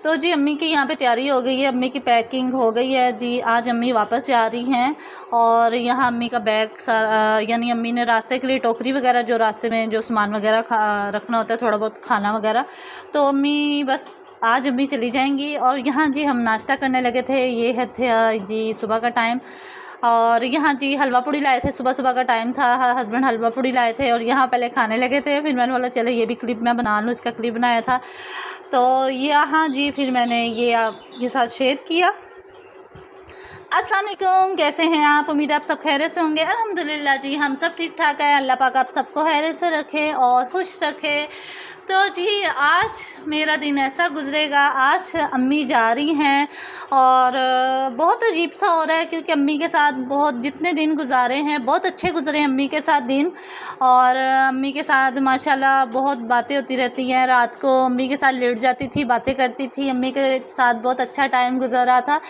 तो जी अम्मी की यहाँ पे तैयारी हो गई है, अम्मी की पैकिंग हो गई है जी। आज अम्मी वापस जा रही हैं और यहाँ अम्मी का बैग सारा, यानी अम्मी ने रास्ते के लिए टोकरी वगैरह, जो रास्ते में जो सामान वगैरह रखना होता है, थोड़ा बहुत खाना वगैरह, तो अम्मी बस आज अम्मी चली जाएंगी। और यहाँ जी हम नाश्ता करने लगे थे, ये है थे जी सुबह का टाइम। और यहाँ जी हलवा पूड़ी लाए थे, सुबह सुबह का टाइम था, हस्बैंड हलवा पूड़ी लाए थे और यहाँ पहले खाने लगे थे। फिर मैंने बोला चलो ये भी क्लिप मैं बना लूँ, इसका क्लिप बनाया था तो यहाँ जी फिर मैंने ये आपके साथ शेयर किया। अस्सलाम वालेकुम, कैसे हैं आप? उम्मीद आप सब खैरियत से होंगे। अल्हम्दुलिल्लाह जी हम सब ठीक ठाक है। अल्लाह पाक आप सबको खैरियत से रखे और खुश रखे। तो जी आज मेरा दिन ऐसा गुज़रेगा, आज अम्मी जा रही हैं और बहुत अजीब सा हो रहा है क्योंकि अम्मी के साथ बहुत जितने दिन गुजारे हैं बहुत अच्छे गुज़रे अम्मी के साथ दिन। और अम्मी के साथ माशाल्लाह बहुत बातें होती रहती हैं। रात को अम्मी के साथ लेट जाती थी, बातें करती थी, अम्मी के साथ बहुत अच्छा टाइम गुजरा था।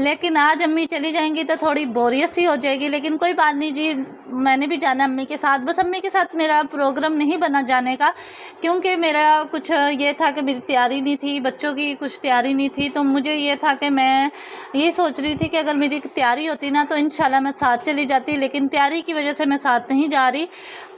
लेकिन आज अम्मी चली जाएंगी तो थोड़ी बोरियत सी हो जाएगी, लेकिन कोई बात नहीं जी, मैंने भी जाना अम्मी के साथ। बस अम्मी के साथ मेरा प्रोग्राम नहीं बना जाने का क्योंकि मेरा कुछ ये था कि मेरी तैयारी नहीं थी, बच्चों की कुछ तैयारी नहीं थी। तो मुझे ये था कि मैं ये सोच रही थी कि अगर मेरी तैयारी होती ना तो इंशाल्लाह मैं साथ चली जाती, लेकिन तैयारी की वजह से मैं साथ नहीं जा रही।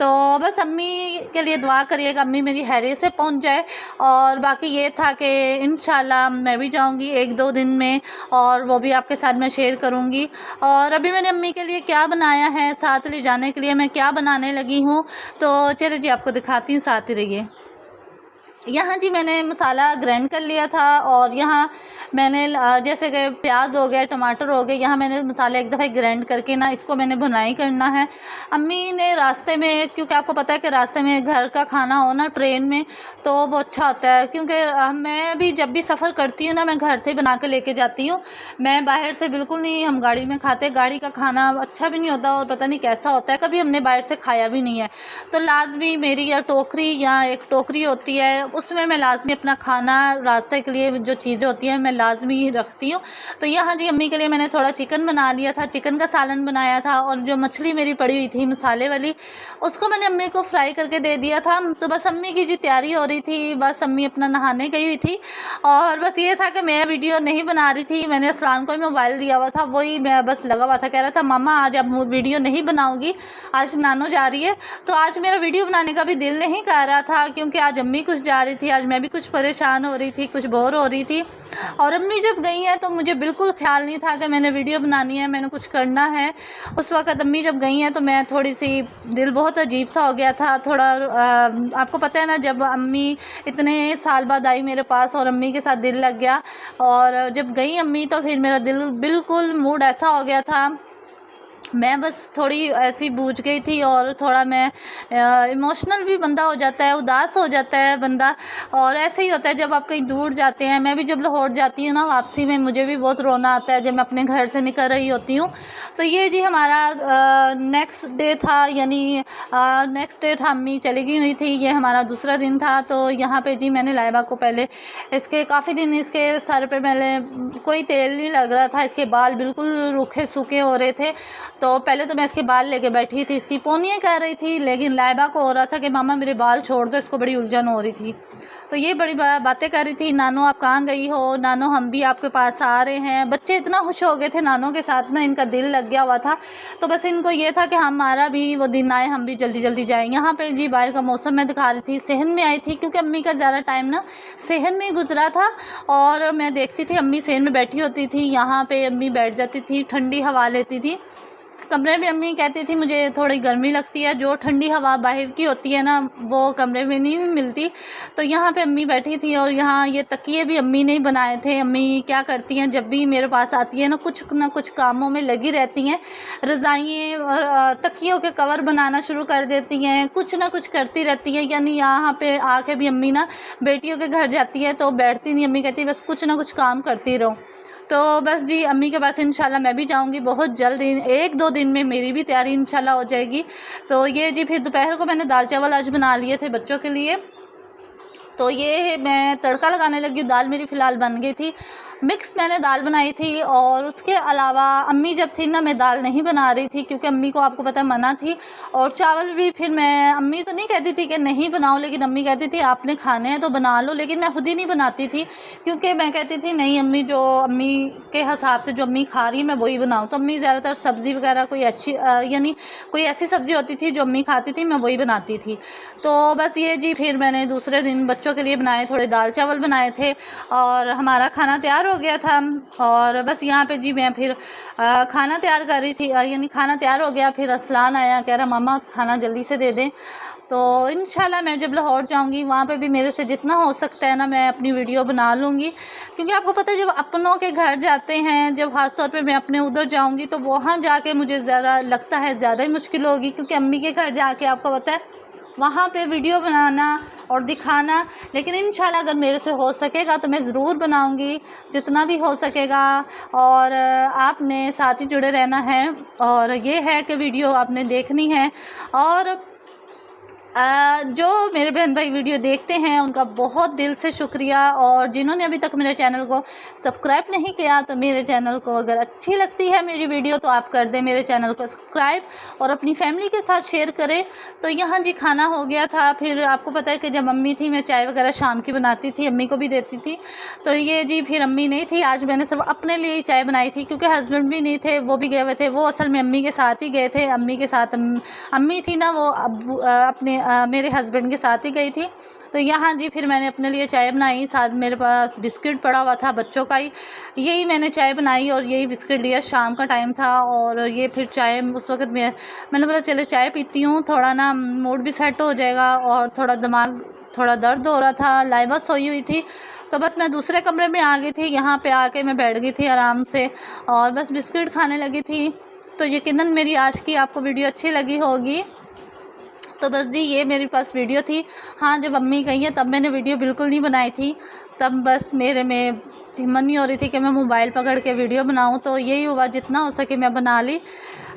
तो बस अम्मी के लिए दुआ करिएगा, अम्मी मेरी खैरियत से पहुंच जाए। और बाकी ये था कि इंशाल्लाह मैं भी जाऊंगी 1-2 दिन में और वो भी आपके साथ मैं शेयर करूंगी। और अभी मैंने अम्मी के लिए क्या बनाया है, साथ ले जाने के लिए मैं क्या बनाने लगी हूँ, तो चलिए जी आपको दिखाती हूँ, साथ ही रहिए। यहाँ जी मैंने मसाला ग्राइंड कर लिया था और यहाँ मैंने जैसे कि प्याज हो गया, टमाटर हो गए, यहाँ मैंने मसाला एक दफ़ा ग्राइंड करके ना इसको मैंने भुनाई करना है। अम्मी ने रास्ते में, क्योंकि आपको पता है कि रास्ते में घर का खाना हो ना ट्रेन में तो वो अच्छा होता है, क्योंकि मैं भी जब भी सफ़र करती हूँ ना मैं घर से बना के लेके जाती हूँ। मैं बाहर से बिल्कुल नहीं हम गाड़ी में खाते, गाड़ी का खाना अच्छा भी नहीं होता और पता नहीं कैसा होता है, कभी हमने बाहर से खाया भी नहीं है। तो लाजमी मेरी या टोकरी या एक टोकरी होती है, उसमें मैं लाजमी अपना खाना रास्ते के लिए जो चीज़ें होती हैं मैं लाजमी रखती हूँ। तो यहाँ जी अम्मी के लिए मैंने थोड़ा चिकन बना लिया था, चिकन का सालन बनाया था और जो मछली मेरी पड़ी हुई थी मसाले वाली उसको मैंने अम्मी को फ्राई करके दे दिया था। तो बस अम्मी की जी तैयारी हो रही थी, बस अम्मी अपना नहाने गई हुई थी और बस ये था कि मैं वीडियो नहीं बना रही थी। मैंने असलान को मोबाइल दिया हुआ था, वही मैं बस लगा हुआ था, कह रहा था मामा आज आप वीडियो नहीं बनाओगी, आज नानो जा रही है। तो आज मेरा वीडियो बनाने का भी दिल नहीं कर रहा था क्योंकि आज अम्मी कुछ जा रही थी, आज मैं भी कुछ परेशान हो रही थी, कुछ बोर हो रही थी। और अम्मी जब गई हैं तो मुझे बिल्कुल ख्याल नहीं था कि मैंने वीडियो बनानी है, मैंने कुछ करना है। उस वक़्त अम्मी जब गई हैं तो मैं थोड़ी सी दिल बहुत अजीब सा हो गया था थोड़ा। आपको पता है ना, जब अम्मी इतने साल बाद आई मेरे पास और अम्मी के साथ दिल लग गया और जब गई अम्मी तो फिर मेरा दिल बिल्कुल मूड ऐसा हो गया था, मैं बस थोड़ी ऐसी बूझ गई थी और थोड़ा मैं इमोशनल भी बंदा हो जाता है, उदास हो जाता है बंदा। और ऐसे ही होता है जब आप कहीं दूर जाते हैं। मैं भी जब लाहौर जाती हूँ ना वापसी में मुझे भी बहुत रोना आता है जब मैं अपने घर से निकल रही होती हूँ। तो ये जी हमारा नेक्स्ट डे था, यानी नेक्स्ट डे था, अम्मी चली गई हुई थी, ये हमारा दूसरा दिन था। तो यहाँ पे जी मैंने लाइबा को पहले इसके काफ़ी दिन इसके सर पे पहले कोई तेल नहीं लग रहा था, इसके बाल बिल्कुल रूखे सूखे हो रहे थे। तो पहले तो मैं इसके बाल लेके बैठी थी, इसकी पोनियाँ कर रही थी, लेकिन लाइबा को हो रहा था कि मामा मेरे बाल छोड़ दो, इसको बड़ी उलझन हो रही थी। तो ये बड़ी बातें कर रही थी, नानो आप कहाँ गई हो, नानो हम भी आपके पास आ रहे हैं। बच्चे इतना खुश हो गए थे नानो के साथ ना, इनका दिल लग गया हुआ था। तो बस इनको ये था कि हमारा भी वो दिन आए, हम भी जल्दी जल्दी जाएँ। यहाँ पे जी बाहर का मौसम मैं दिखा रही थी, सहन में आई थी क्योंकि अम्मी का ज़्यादा टाइम ना सहन में गुजरा था और मैं देखती थी अम्मी सहन में बैठी होती थी, यहाँ पे अम्मी बैठ जाती थी, ठंडी हवा लेती थी। कमरे में अम्मी कहती थी मुझे थोड़ी गर्मी लगती है, जो ठंडी हवा बाहर की होती है ना वो कमरे में नहीं मिलती। तो यहाँ पे अम्मी बैठी थी और यहाँ ये तकिए भी अम्मी ने ही बनाए थे। अम्मी क्या करती हैं जब भी मेरे पास आती है ना कुछ कामों में लगी रहती हैं, रज़ाइयाँ और तकियों के कवर बनाना शुरू कर देती हैं, कुछ ना कुछ करती रहती हैं। यानी यहाँ पे आके भी अम्मी ना बेटियों के घर जाती है तो बैठती नहीं, अम्मी कहती है बस कुछ ना कुछ काम करती रहो। तो बस जी अम्मी के पास इंशाल्लाह मैं भी जाऊंगी बहुत जल्द, 1-2 दिन में मेरी भी तैयारी इंशाल्लाह हो जाएगी। तो ये जी फिर दोपहर को मैंने दाल चावल आज बना लिए थे बच्चों के लिए तो ये मैं तड़का लगाने लगी हूँ। दाल मेरी फ़िलहाल बन गई थी, मिक्स मैंने दाल बनाई थी। और उसके अलावा अम्मी जब थी ना, मैं दाल नहीं बना रही थी क्योंकि अम्मी को आपको पता है मना थी। और चावल भी फिर मैं, अम्मी तो नहीं कहती थी कि नहीं बनाओ, लेकिन अम्मी कहती थी आपने खाने हैं तो बना लो, लेकिन मैं खुद ही नहीं बनाती थी क्योंकि मैं कहती थी नहीं अम्मी, जो अम्मी के हिसाब से जो अम्मी खा रही है मैं वही बनाऊँ। तो अम्मी ज़्यादातर सब्ज़ी वगैरह कोई अच्छी यानी कोई ऐसी सब्ज़ी होती थी जो अम्मी खाती थी, मैं वही बनाती थी। तो बस ये जी, फिर मैंने दूसरे दिन बच्चों के लिए बनाए, थोड़े दाल चावल बनाए थे और हमारा खाना तैयार हो गया था। और बस यहाँ पे जी मैं फिर खाना तैयार कर रही थी, यानी खाना तैयार हो गया। फिर असलान आया, कह रहा मामा खाना जल्दी से दे दें। तो इंशाल्लाह मैं जब लाहौर जाऊँगी वहाँ पे भी मेरे से जितना हो सकता है ना, मैं अपनी वीडियो बना लूँगी। क्योंकि आपको पता है जब अपनों के घर जाते हैं, जब ख़ास तौर पे मैं अपने उधर जाऊँगी तो वहाँ जाके मुझे ज़रा लगता है ज़्यादा ही मुश्किल होगी, क्योंकि अम्मी के घर जाके आपको पता है वहाँ पे वीडियो बनाना और दिखाना। लेकिन इंशाल्लाह अगर मेरे से हो सकेगा तो मैं ज़रूर बनाऊँगी, जितना भी हो सकेगा। और आपने साथ ही जुड़े रहना है, और ये है कि वीडियो आपने देखनी है। और जो मेरे बहन भाई वीडियो देखते हैं उनका बहुत दिल से शुक्रिया। और जिन्होंने अभी तक मेरे चैनल को सब्सक्राइब नहीं किया तो मेरे चैनल को अगर अच्छी लगती है मेरी वीडियो तो आप कर दें मेरे चैनल को सब्सक्राइब, और अपनी फैमिली के साथ शेयर करें। तो यहाँ जी खाना हो गया था। फिर आपको पता है कि जब अम्मी थी मैं चाय वगैरह शाम की बनाती थी, अम्मी को भी देती थी। तो ये जी फिर अम्मी नहीं थी, आज मैंने सिर्फ अपने लिए ही चाय बनाई थी क्योंकि हस्बैंड भी नहीं थे, वो भी गए हुए थे। वो असल में अम्मी के साथ ही गए थे, अम्मी के साथ अम्मी थी ना, वो अपने मेरे हस्बैंड के साथ ही गई थी। तो यहाँ जी फिर मैंने अपने लिए चाय बनाई, साथ मेरे पास बिस्किट पड़ा हुआ था बच्चों का ही, यही मैंने चाय बनाई और यही बिस्किट लिया। शाम का टाइम था और ये फिर चाय उस वक़्त मैंने बोला चलो चाय पीती हूँ, थोड़ा ना मूड भी सेट हो जाएगा। और थोड़ा दिमाग थोड़ा दर्द हो रहा था, लाइवा सोई हुई थी, तो बस मैं दूसरे कमरे में आ गई थी। यहाँ पे आके मैं बैठ गई थी आराम से और बस बिस्किट खाने लगी थी। तो यकीनन मेरी आज की आपको वीडियो अच्छी लगी होगी। तो बस जी ये मेरे पास वीडियो थी। हाँ, जब अम्मी गई हैं तब मैंने वीडियो बिल्कुल नहीं बनाई थी, तब बस मेरे में हिम्मत नहीं हो रही थी कि मैं मोबाइल पकड़ के वीडियो बनाऊँ। तो यही हुआ, जितना हो सके मैं बना ली।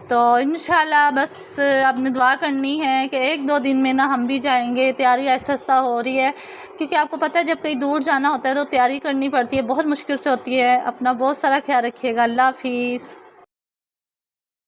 तो इंशाल्लाह बस आपने दुआ करनी है कि 1-2 दिन में ना हम भी जाएंगे। तैयारी ऐसा ऐसा हो रही है क्योंकि आपको पता है जब कहीं दूर जाना होता है तो तैयारी करनी पड़ती है, बहुत मुश्किल से होती है। अपना बहुत सारा ख्याल रखिएगा। अल्लाह हाफिज़।